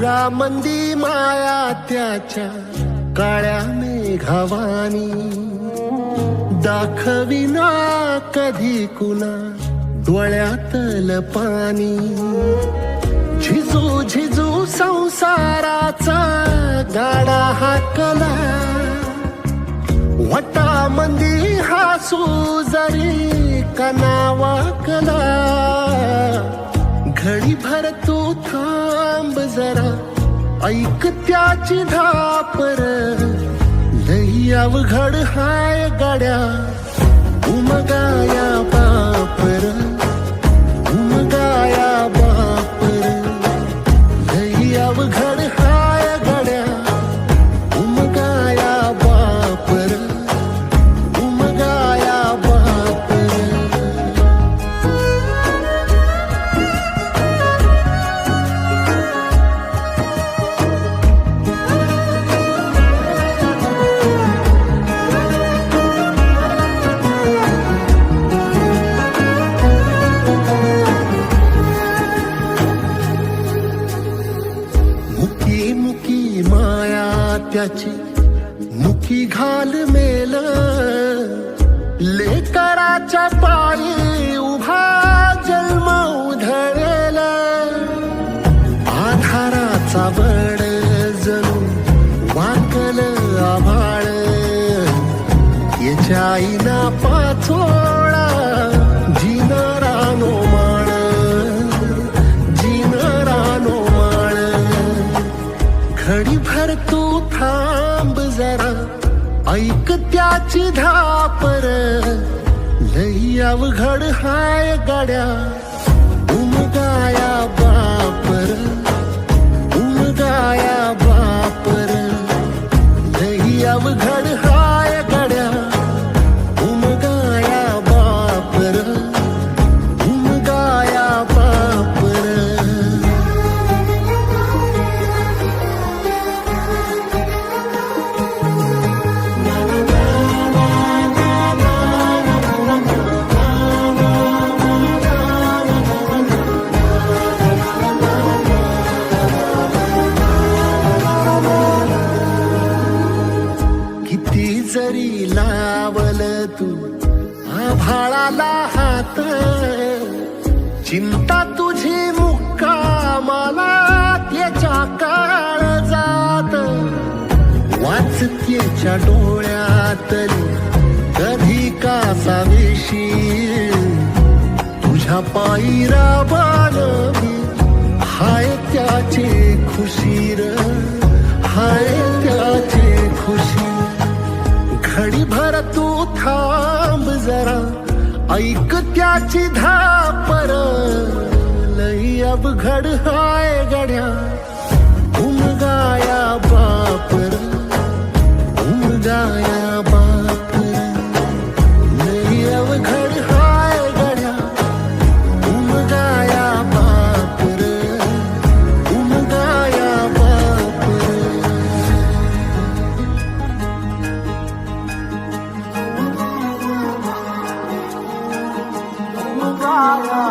पुरामंदी माया त्याच्या काळ्या मेघावानी दाखविना कधी कुणा डोळ्यातल पाणी झिजू झिजू संसाराचा गाडा हाकला वटामंदी हासू जरी कनावाकला घडीभर तू थांब जरा ऐक त्याची धापर लई अवघड हाय गाड्या उमगाया बापर उमगाया बापर लई अवघड हाय गाड्या उमगाया बापर उमगाया बापर मुकी मुकी माया त्याची मुकी घाल मेल लेकराच्या पायी उभा जन्म उधळेल आधाराचा बड जणू वाकल आभाळ याच्या आईना पाचोळा जिनारानो माळ जिनारानो माळ घडीभर तू थांब जरा ऐक त्याची धापर लई अवघड हाय गाड्या उमगाया बापर उमगाया बापर लई अवघड हाय गाड्या उमगाया बापर उमगाया बापर किती जरी लावल तू आभाळाला हात चिंता तुझी मुक्कामाला त्याच्या काळ जात वाचतेच्या डोळ्यातली कधी कासा वेशी तुझ्या पायी राबान हाय त्याचे खुशीर हाय त्याचे खुशी घडीभर तू थांब जरा ऐक त्याची धापर लई अवघड हाय गड्या उमगाया बापर उमगाया बापर लई अवघड हाय गड्या उमगाया बापर उमगाया बापर उमगाया